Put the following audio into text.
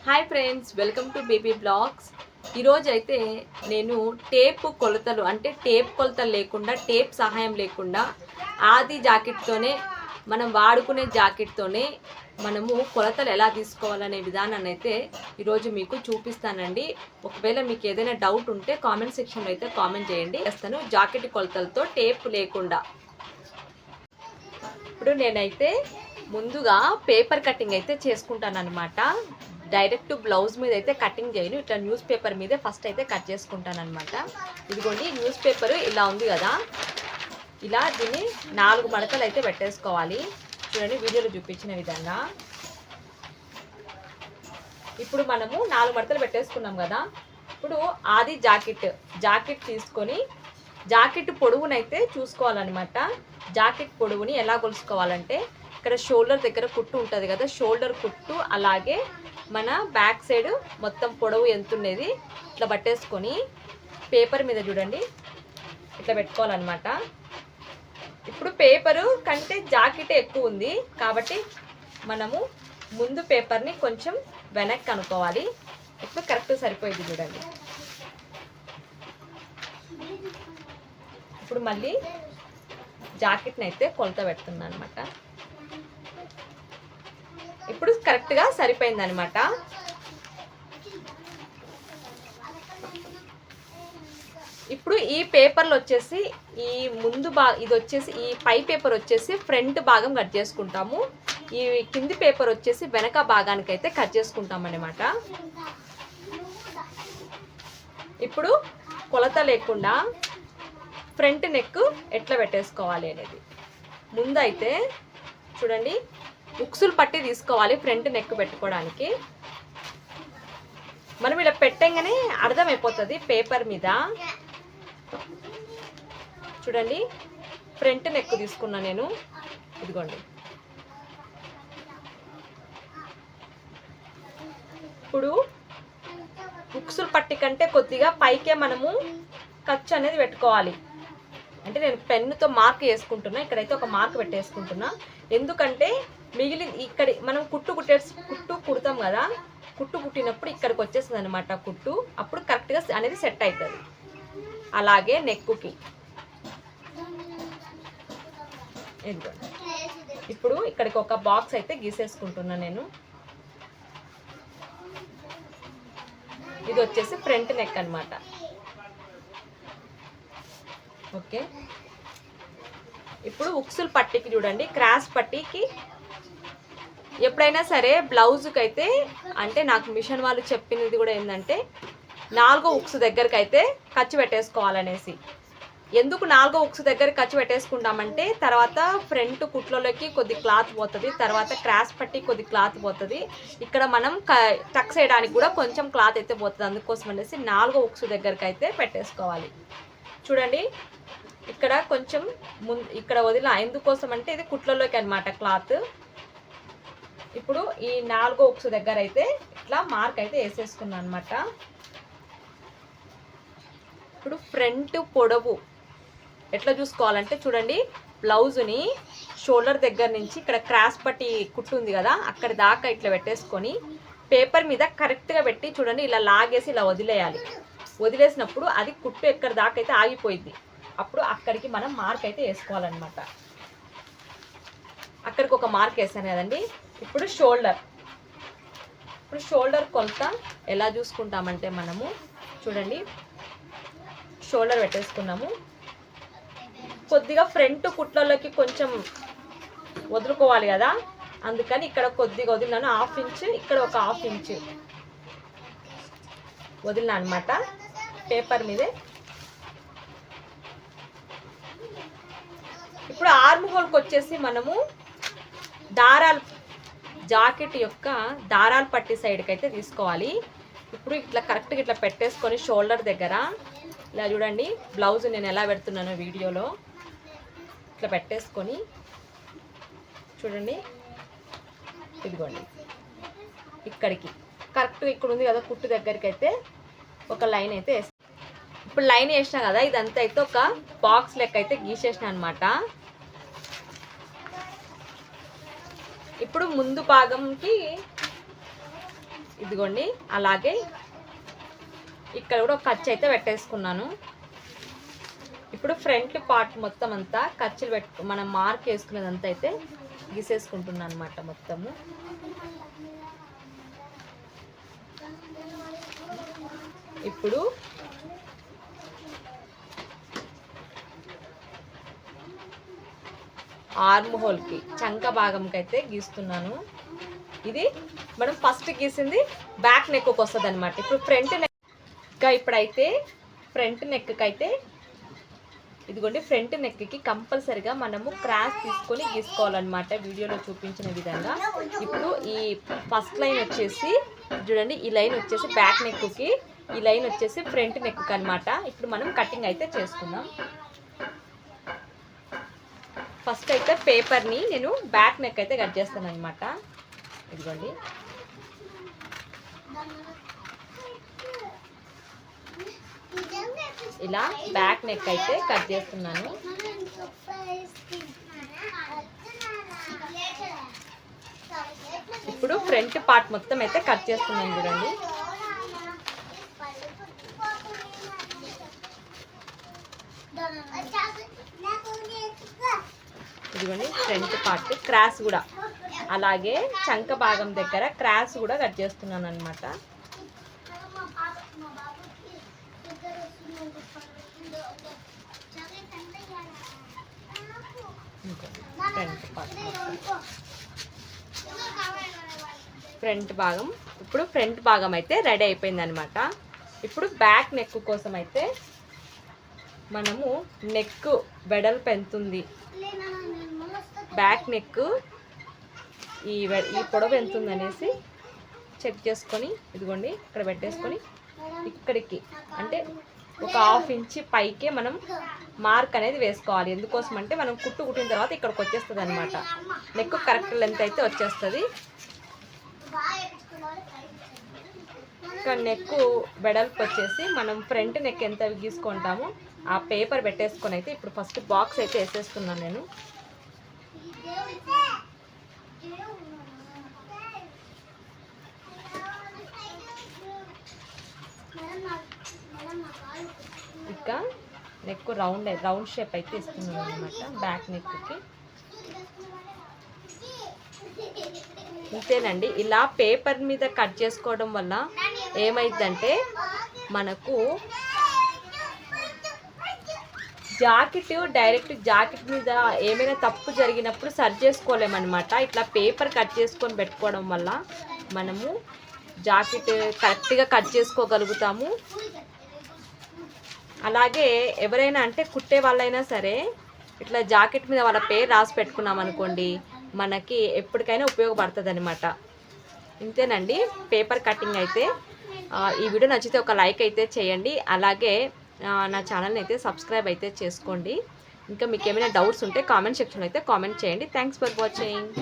Hi friends, welcome to baby blogs. ఈరోజు అయితే నేను టేప్ కొలతలు అంటే టేప్ కొలతలు లేకుండా టేప్ సహాయం లేకుండా ఆది జాకెట్తోనే మనం వాడుకునే జాకెట్తోనే మనము కొలతలు ఎలా తీసుకోవాలనే విధానాన్ని అయితే ఈరోజు మీకు చూపిస్తానండి. ఒకవేళ మీకు ఏదైనా డౌట్ ఉంటే కామెంట్ సెక్షన్లో అయితే కామెంట్ చేయండి. చేస్తాను జాకెట్ కొలతలతో టేప్ లేకుండా. ఇప్పుడు నేనైతే ముందుగా పేపర్ కటింగ్ అయితే చేసుకుంటాను అనమాట. డైరెక్ట్ బ్లౌజ్ మీద అయితే కటింగ్ చేయను, ఇట్లా న్యూస్ పేపర్ మీదే ఫస్ట్ అయితే కట్ చేసుకుంటాను అనమాట. ఇదిగోండి న్యూస్ పేపర్ ఇలా ఉంది కదా, ఇలా దీన్ని 4 మడతలు అయితే పెట్టేసుకోవాలి. చూడండి వీడియోలో చూపించిన విధంగా. ఇప్పుడు మనము 4 మడతలు పెట్టేసుకున్నాం కదా. ఇప్పుడు ఆది జాకెట్ తీసుకొని జాకెట్ పొడవునైతే చూసుకోవాలన్నమాట. జాకెట్ పొడవుని ఎలా కొలుసుకోవాలంటే ఇక్కడ షోల్డర్ దగ్గర కుట్టు ఉంటుంది కదా, షోల్డర్ కుట్టు అలాగే మన బ్యాక్ సైడ్ మొత్తం పొడవు ఎంత ఉండేది ఇట్లా పట్టేసుకొని పేపర్ మీద చూడండి ఇట్లా పెట్టుకోవాలన్నమాట. ఇప్పుడు పేపరు కంటే జాకెట్ ఎక్కువ ఉంది కాబట్టి మనము ముందు పేపర్ని కొంచెం వెనక్కి అనుకోవాలి. ఇప్పుడు కరెక్ట్ సరిపోయింది చూడండి. ఇప్పుడు మళ్ళీ జాకెట్ని అయితే కొలత పెడుతున్నాను అనమాట. ఇప్పుడు కరెక్ట్గా సరిపోయింది అనమాట. ఇప్పుడు ఈ పేపర్లు వచ్చేసి ఈ ముందు ఇది వచ్చేసి ఈ పై పేపర్ వచ్చేసి ఫ్రంట్ భాగం కట్ చేసుకుంటాము, ఈ కింది పేపర్ వచ్చేసి వెనక భాగానికి అయితే కట్ చేసుకుంటాం అనమాట. ఇప్పుడు కొలత లేకుండా ఫ్రంట్ నెక్ ఎట్లా పెట్టేసుకోవాలి అనేది ముందైతే చూడండి. ఉక్సులు పట్టి తీసుకోవాలి ఫ్రంట్ నెక్ పెట్టుకోవడానికి. మనం ఇలా పెట్టంగానే అర్థమైపోతుంది పేపర్ మీద. చూడండి ఫ్రంట్ నెక్ తీసుకున్నా నేను, ఇదిగోండి. ఇప్పుడు ఉక్సులు పట్టి కంటే కొద్దిగా పైకే మనము ఖర్చు అనేది పెట్టుకోవాలి. అంటే నేను పెన్నుతో మార్క్ వేసుకుంటున్నా, ఇక్కడైతే ఒక మార్క్ పెట్టేసుకుంటున్నా. ఎందుకంటే మిగిలిన ఇక్కడ మనం కుట్టు కుడతాం కదా, కుట్టు కుట్టినప్పుడు ఇక్కడికి వచ్చేస్తుంది అనమాట కుట్టు, అప్పుడు కరెక్ట్గా అనేది సెట్ అవుతుంది. అలాగే నెక్కుకి ఇప్పుడు ఇక్కడికి ఒక బాక్స్ అయితే గీసేసుకుంటున్నా నేను. ఇది వచ్చేసి ఫ్రంట్ నెక్ అనమాట. ఓకే, ఇప్పుడు ఉక్సులు పట్టికి చూడండి, క్రాస్ పట్టికి ఎప్పుడైనా సరే బ్లౌజుకి అయితే అంటే నాకు మిషన్ వాళ్ళు చెప్పినది కూడా ఏంటంటే 4వ ఉక్సు దగ్గరికి అయితే ఖర్చు పెట్టేసుకోవాలనేసి. ఎందుకు 4వ ఉక్సు దగ్గర ఖర్చు పెట్టేసుకుంటామంటే తర్వాత ఫ్రంట్ కుట్లలోకి కొద్ది క్లాత్ పోతుంది, తర్వాత క్రాస్ పట్టి కొద్ది క్లాత్ పోతుంది, ఇక్కడ మనం టక్ చేయడానికి కూడా కొంచెం క్లాత్ అయితే పోతుంది. అందుకోసం అనేసి 4వ ఉక్సు దగ్గరికి అయితే పెట్టేసుకోవాలి. చూడండి ఇక్కడ కొంచెం ఇక్కడ వదిలిన, ఎందుకోసం అంటే ఇది కుట్లలోకి అనమాట క్లాత్. ఇప్పుడు ఈ 4వ ఉక్సు దగ్గర అయితే ఇట్లా మార్క్ అయితే వేసేసుకున్నాను అనమాట. ఇప్పుడు ఫ్రంట్ పొడవు ఎట్లా చూసుకోవాలంటే చూడండి, బ్లౌజుని షోల్డర్ దగ్గర నుంచి ఇక్కడ క్రాస్ పట్టి కుట్టు ఉంది కదా అక్కడ దాకా ఇట్లా పెట్టేసుకొని పేపర్ మీద కరెక్ట్గా పెట్టి చూడండి ఇలా లాగేసి ఇలా వదిలేయాలి. వదిలేసినప్పుడు అది కుట్టు ఎక్కడ దాకా అయితే ఆగిపోయింది, అప్పుడు అక్కడికి మనం మార్క్ అయితే వేసుకోవాలన్నమాట. అక్కడికి ఒక మార్క్ వేసాను కదండి. ఇప్పుడు షోల్డర్ కొలత ఎలా చూసుకుంటామంటే మనము చూడండి షోల్డర్ పెట్టేసుకున్నాము, కొద్దిగా ఫ్రంట్ కుట్లలోకి కొంచెం వదులుకోవాలి కదా, అందుకని ఇక్కడ కొద్దిగా వదిలినాను. 1/2 ఇంచ్, ఇక్కడ ఒక 1/2 ఇంచ్ వదిలినా అనమాట పేపర్ మీదే. ఇప్పుడు ఆర్మ్ హోల్కి వచ్చేసి మనము దారాలు జాకెట్ యొక్క దారాలు పట్టి సైడ్కి అయితే తీసుకోవాలి. ఇప్పుడు ఇట్లా కరెక్ట్గా ఇట్లా పెట్టేసుకొని షోల్డర్ దగ్గర ఇలా చూడండి, బ్లౌజ్ నేను ఎలా పెడుతున్నానో వీడియోలో ఇట్లా పెట్టేసుకొని చూడండి, ఇదిగోండి ఇక్కడికి కరెక్ట్గా ఇక్కడ ఉంది కదా కుట్టు దగ్గరికి అయితే ఒక లైన్ అయితే వేస్తాను. ఇప్పుడు లైన్ వేసినా కదా, ఇదంతా అయితే ఒక బాక్స్ లెక్క అయితే గీసేసిన అనమాట. ఇప్పుడు ముందు భాగంకి ఇదిగోండి అలాగే ఇక్కడ కూడా ఒక ఖర్చు అయితే పెట్టేసుకున్నాను. ఇప్పుడు ఫ్రంట్ పార్ట్ మొత్తం అంతా ఖర్చులు మనం మార్క్ వేసుకునేదంతా అయితే గీసేసుకుంటున్నాను అనమాట మొత్తము. ఇప్పుడు ఆర్మ్ హోల్కి చంక భాగంకి అయితే గీస్తున్నాను. ఇది మనం ఫస్ట్ గీసింది బ్యాక్ నెక్కి వస్తుంది అనమాట. ఇప్పుడు ఫ్రంట్ నెక్ ఇప్పుడైతే ఫ్రంట్ నెక్కి అయితే ఇదిగోండి ఫ్రంట్ నెక్కి కంపల్సరిగా మనము క్రాస్ తీసుకొని గీసుకోవాలన్నమాట వీడియోలో చూపించిన విధంగా. ఇప్పుడు ఈ ఫస్ట్ లైన్ వచ్చేసి చూడండి, ఈ లైన్ వచ్చేసి బ్యాక్ నెక్కి, ఈ లైన్ వచ్చేసి ఫ్రంట్ నెక్కి అనమాట. ఇప్పుడు మనం కటింగ్ అయితే చేసుకుందాం. ఫస్ట్ అయితే పేపర్ని నేను బ్యాక్ నెక్ అయితే కట్ చేస్తాను అనమాట. ఇదిగోండి ఇలా బ్యాక్ నెక్ అయితే కట్ చేస్తున్నాను. ఇప్పుడు ఫ్రంట్ పార్ట్ మొత్తం అయితే కట్ చేస్తున్నాను చూడండి. ఇదిగోండి ఫ్రంట్ పార్ట్ క్రాస్ కూడా, అలాగే చంక భాగం దగ్గర క్రాస్ కూడా కట్ చేస్తున్నాను అనమాట. ఫ్రంట్ భాగం ఇప్పుడు ఫ్రంట్ భాగం అయితే రెడీ అయిపోయింది అనమాట. ఇప్పుడు బ్యాక్ నెక్ కోసం అయితే మనము నెక్ వెడల్పు ఎంత ఉంది, బ్యాక్ నెక్ ఈ పొడవు ఎంత ఉంది అనేసి చెక్ చేసుకొని ఇదిగోండి ఇక్కడ పెట్టేసుకొని ఇక్కడికి అంటే ఒక 1/2 ఇంచ్ పైకే మనం మార్క్ అనేది వేసుకోవాలి. ఎందుకోసం అంటే మనం కుట్టిన తర్వాత ఇక్కడికి వచ్చేస్తుంది అనమాట. నెక్ కరెక్ట్ లెంత్ అయితే వచ్చేస్తుంది. ఇక్కడ నెక్ వెడల్పు వచ్చేసి మనం ఫ్రంట్ నెక్ ఎంత గీసుకుంటామో ఆ పేపర్ పెట్టేసుకొని అయితే ఇప్పుడు ఫస్ట్ బాక్స్ అయితే వేసేస్తున్నాను నేను. ఇక నెక్ రౌండ్ షేప్ అయితే ఇస్తున్నాను అనమాట బ్యాక్ నెక్కి. ఇంతేనండి. ఇలా పేపర్ మీద కట్ చేసుకోవడం వల్ల ఏమైందంటే మనకు డైరెక్ట్ జాకెట్ మీద ఏమైనా తప్పు జరిగినప్పుడు సరి చేసుకోలేమన్నమాట. ఇట్లా పేపర్ కట్ చేసుకొని పెట్టుకోవడం వల్ల మనము జాకెట్ కరెక్ట్గా కట్ చేసుకోగలుగుతాము. అలాగే ఎవరైనా అంటే కుట్టే వాళ్ళైనా సరే ఇట్లా జాకెట్ మీద వాళ్ళ పేరు రాసి పెట్టుకున్నాం అనుకోండి, మనకి ఎప్పటికైనా ఉపయోగపడుతుంది అనమాట. ఇంతేనండి పేపర్ కటింగ్ అయితే. ఈ వీడియో నచ్చితే ఒక లైక్ అయితే చేయండి. అలాగే నా ఛానల్ని అయితే సబ్స్క్రైబ్ అయితే చేసుకోండి. ఇంకా మీకు ఏమైనా డౌట్స్ ఉంటే కామెంట్ సెక్షన్లో అయితే కామెంట్ చేయండి. Thanks for watching.